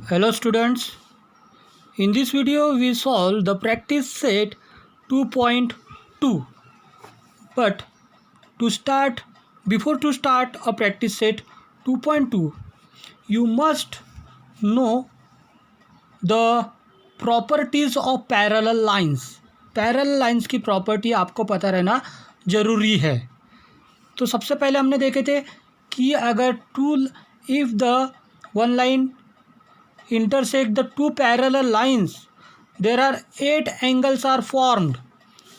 Hello students, in this video we solve the practice set 2.2. But before to start a practice set 2.2, you must know the properties of parallel lines. Parallel lines की property आपको पता रहना ज़रूरी है। तो सबसे पहले हमने देखे थे कि अगर if the one line intersect the two parallel lines there are 8 angles are formed।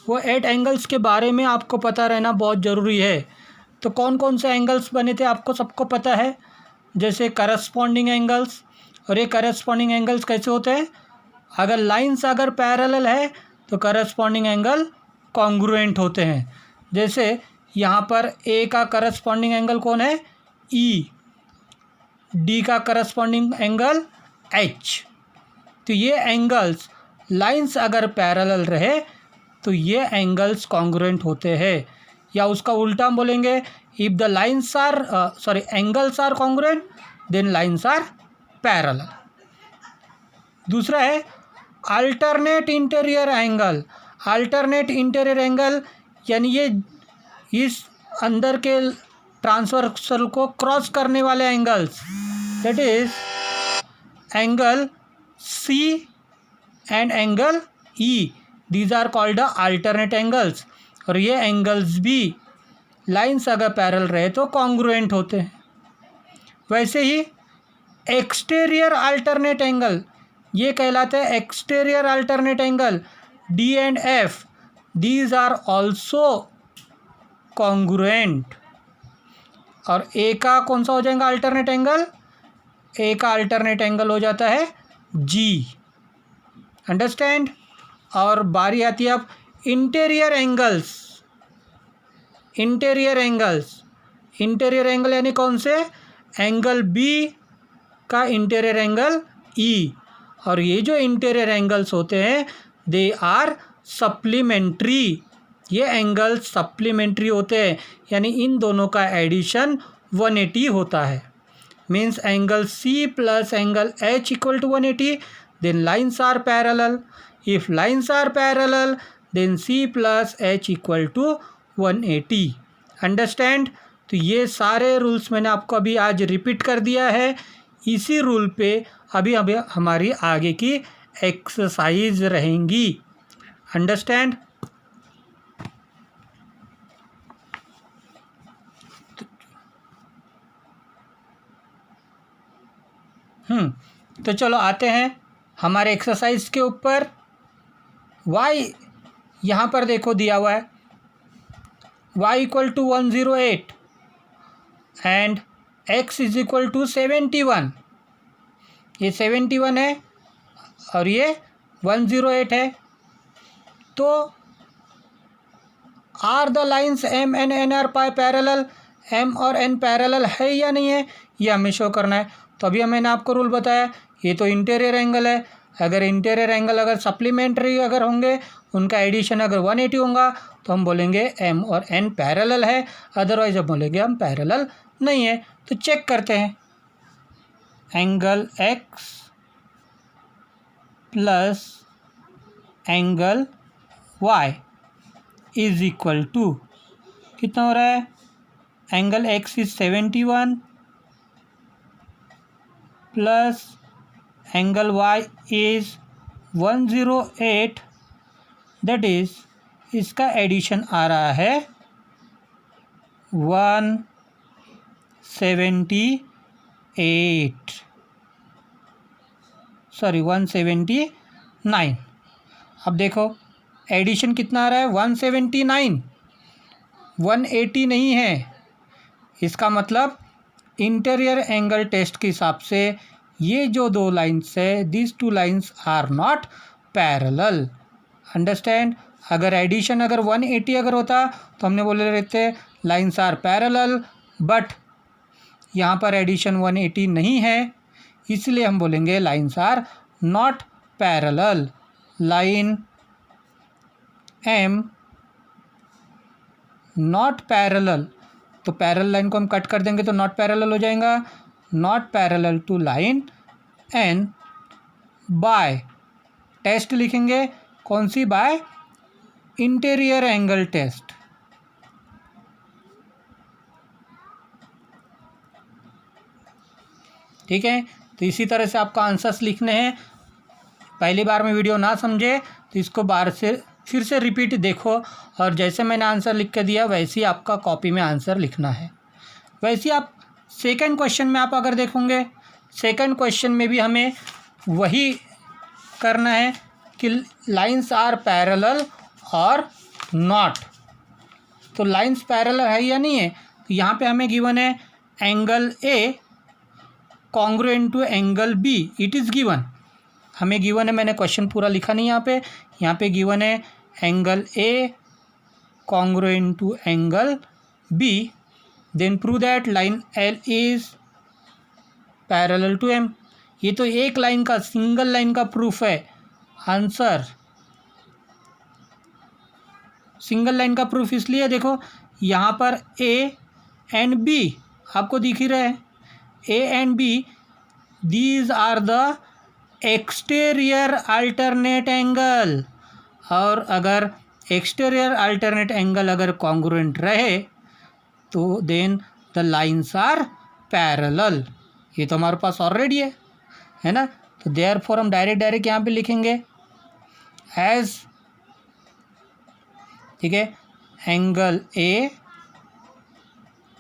वो 8 एंगल्स के बारे में आपको पता रहना बहुत ज़रूरी है। तो कौन कौन से एंगल्स बने थे आपको सबको पता है, जैसे करस्पॉन्डिंग एंगल्स। और ये करस्पॉन्डिंग एंगल्स कैसे होते हैं, अगर लाइंस अगर पैरेलल है तो करस्पॉन्डिंग एंगल कॉन्ग्रुएंट होते हैं। जैसे यहाँ पर ए का करस्पॉन्डिंग एंगल कौन है, ई, डी का करस्पॉन्डिंग एंगल एच। तो ये एंगल्स लाइंस अगर पैरेलल रहे तो ये एंगल्स कॉन्ग्रुएंट होते हैं, या उसका उल्टा हम बोलेंगे if the lines are angles are congruent then lines are parallel. दूसरा है alternate interior angle. Alternate interior angle यानी ये इस अंदर के ट्रांसवर्सल को क्रॉस करने वाले angles, that is angle C and angle E, these are called the alternate angles. और ये एंगल्स भी लाइंस अगर पैरेलल रहे तो कॉन्ग्रुएंट होते हैं। वैसे ही एक्सटीरियर अल्टरनेट एंगल, ये कहलाते हैं exterior alternate angle, D and F, these are also congruent. और ए का कौन सा हो जाएगा अल्टरनेट एंगल, ए का अल्टरनेट एंगल हो जाता है जी। अंडरस्टैंड। और बारी आती है अब इंटीरियर एंगल्स। इंटीरियर एंगल यानी कौन से, एंगल बी का इंटीरियर एंगल ई। और ये जो इंटीरियर एंगल्स होते हैं दे आर सप्लीमेंट्री। ये एंगल्स सप्लीमेंट्री होते हैं, यानी इन दोनों का एडिशन 180 होता है। means angle C plus angle H equal to 180, then lines are parallel. If lines are parallel then C plus H equal to 180. Understand। तो ये सारे रूल्स मैंने आपको अभी आज रिपीट कर दिया है। इसी रूल पे अभी हमारी आगे की एक्सरसाइज रहेंगी। अंडरस्टैंड। तो चलो आते हैं हमारे एक्सरसाइज के ऊपर। y यहाँ पर देखो दिया हुआ है y equal to 108 and x is equal to 71। ये 71 है और ये 108 है। तो are the lines m and n are parallel, m और n पैरेलल है या नहीं है ये हमें शो करना है। तो अभी मैंने आपको रूल बताया, ये तो इंटीरियर एंगल है। अगर इंटीरियर एंगल अगर सप्लीमेंट्री अगर होंगे, उनका एडिशन अगर 180 होगा तो हम बोलेंगे m और n पैरेलल है, अदरवाइज हम बोलेंगे हम पैरेलल नहीं है। तो चेक करते हैं, angle x plus angle y is equal to कितना हो रहा है, angle x is 71 plus angle y is 108, that is इसका एडिशन आ रहा है 179। अब देखो एडिशन कितना आ रहा है 179, 180 नहीं है। इसका मतलब इंटीरियर एंगल टेस्ट के हिसाब से ये जो दो लाइंस है, these two lines are not parallel. Understand. अगर एडिशन अगर 180 अगर होता तो हमने बोले रहते लाइंस आर पैरेलल, बट यहाँ पर एडिशन 180 नहीं है, इसलिए हम बोलेंगे lines are not parallel. Line M not parallel, तो पैरेलल लाइन को हम कट कर देंगे तो नॉट पैरेलल हो जाएगा, not parallel to line N by test लिखेंगे कौन सी, बाय इंटीरियर एंगल टेस्ट। ठीक है, तो इसी तरह से आपका आंसर्स लिखने हैं। पहली बार में वीडियो ना समझे तो इसको बार से फिर से रिपीट देखो, और जैसे मैंने आंसर लिख के दिया वैसे ही आपका कॉपी में आंसर लिखना है। वैसे ही आप सेकंड क्वेश्चन में आप अगर देखोगे, सेकंड क्वेश्चन में भी हमें वही करना है कि लाइंस आर पैरेलल और नॉट। तो लाइंस पैरेलल है या नहीं है, तो यहाँ पे हमें गिवन है angle A congruent to angle B, it is given. हमें गिवन है, मैंने क्वेश्चन पूरा लिखा नहीं यहाँ पे गिवन है angle A congruent to angle B, then prove that line L is parallel to M. ये तो एक लाइन का, सिंगल लाइन का प्रूफ है। आंसर सिंगल लाइन का प्रूफ इसलिए देखो यहाँ पर ए एंड बी आपको दिख ही रहे हैं, A and B these are the exterior alternate angle. और अगर एक्सटीरियर अल्टरनेट एंगल अगर कॉन्ग्रुएंट रहे तो then the lines are parallel. ये तो हमारे पास ऑलरेडी है ना। तो देयरफॉर हम डायरेक्ट यहाँ पे लिखेंगे एज, ठीक है, angle A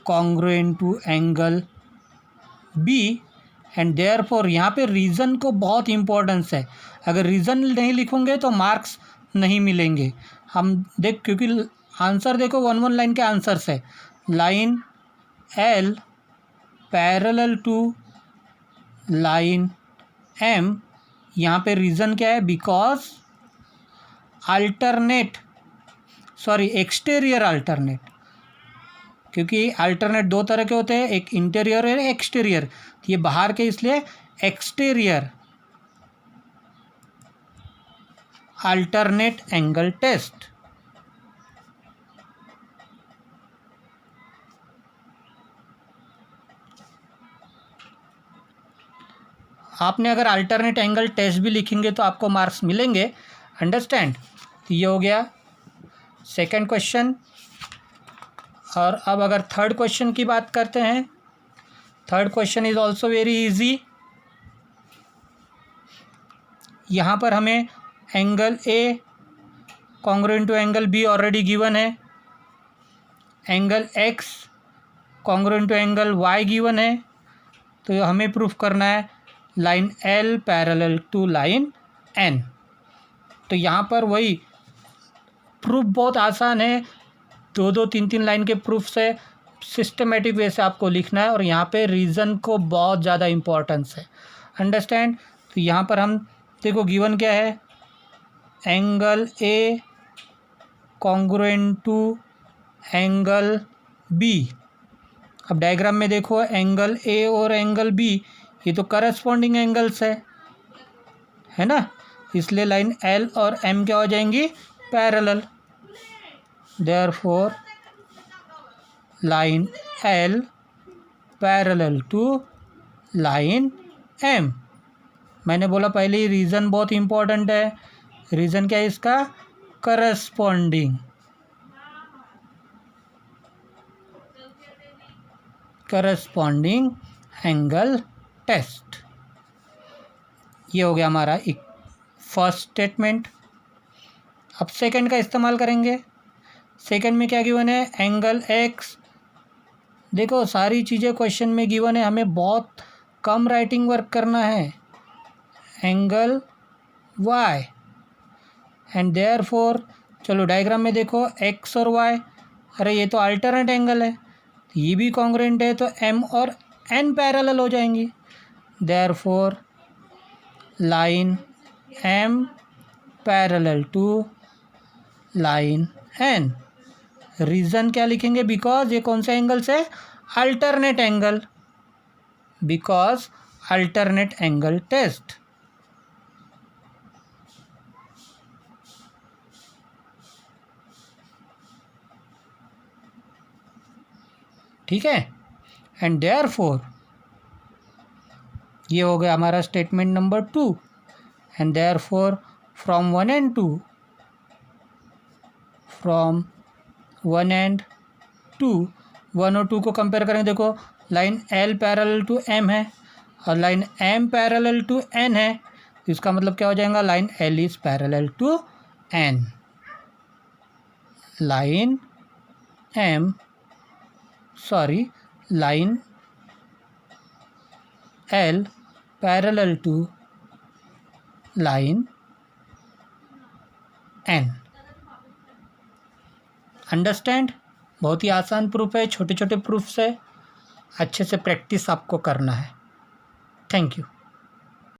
congruent to angle B, and therefore यहाँ पे रीज़न को बहुत इम्पोर्टेंस है। अगर रीज़न नहीं लिखोगे तो मार्क्स नहीं मिलेंगे। हम देख, क्योंकि आंसर देखो वन लाइन के आंसर्स है। Line L parallel to line M, यहाँ पे रीज़न क्या है, बिकॉज एक्सटीरियर अल्टरनेट, क्योंकि अल्टरनेट दो तरह के होते हैं, एक इंटीरियर और एक्सटीरियर। ये बाहर के, इसलिए एक्सटीरियर अल्टरनेट एंगल टेस्ट। आपने अगर अल्टरनेट एंगल टेस्ट भी लिखेंगे तो आपको मार्क्स मिलेंगे, अंडरस्टैंड। तो ये हो गया सेकंड क्वेश्चन। और अब अगर थर्ड क्वेश्चन की बात करते हैं, third question is also very easy. यहाँ पर हमें angle A congruent to angle B already given है, angle X congruent to angle Y given है। तो हमें प्रूफ करना है line L parallel to line N. तो यहाँ पर वही प्रूफ बहुत आसान है, दो तीन लाइन के प्रूफ से सिस्टमेटिक वे से आपको लिखना है, और यहाँ पे रीज़न को बहुत ज़्यादा इम्पोर्टेंस है, अंडरस्टैंड। तो यहाँ पर हम देखो गिवन क्या है, angle A congruent to angle B. अब डायग्राम में देखो एंगल ए और एंगल बी ये तो करस्पॉन्डिंग एंगल्स है ना, इसलिए लाइन एल और एम क्या हो जाएंगी, parallel. Therefore line L parallel to line M. मैंने बोला पहले ही रीज़न बहुत इम्पोर्टेंट है। रीज़न क्या है इसका, करस्पॉन्डिंग एंगल टेस्ट। ये हो गया हमारा एक फर्स्ट स्टेटमेंट। अब सेकंड का इस्तेमाल करेंगे। सेकंड में क्या गिवन है, एंगल एक्स। देखो सारी चीज़ें क्वेश्चन में गिवन है, हमें बहुत कम राइटिंग वर्क करना है। एंगल वाई एंड देयरफॉर, चलो डायग्राम में देखो एक्स और वाई, अरे ये तो अल्टरनेट एंगल है, ये भी कॉन्ग्रुएंट है, तो एम और एन पैरेलल हो जाएंगी। Therefore line M parallel to line N. Reason क्या लिखेंगे, बिकॉज ये कौन सा एंगल से, alternate angle, because alternate angle test. ठीक है, एंड देयरफॉर ये हो गया हमारा statement number 2। And therefore from 1 and 2 1 और 2 को कंपेयर करेंगे। देखो line L parallel to M है और line M parallel to N है, तो इसका मतलब क्या हो जाएगा, line L is parallel to N। Line L parallel to line N। Understand? बहुत ही आसान प्रूफ है, छोटे छोटे प्रूफ से अच्छे से प्रैक्टिस आपको करना है। Thank you.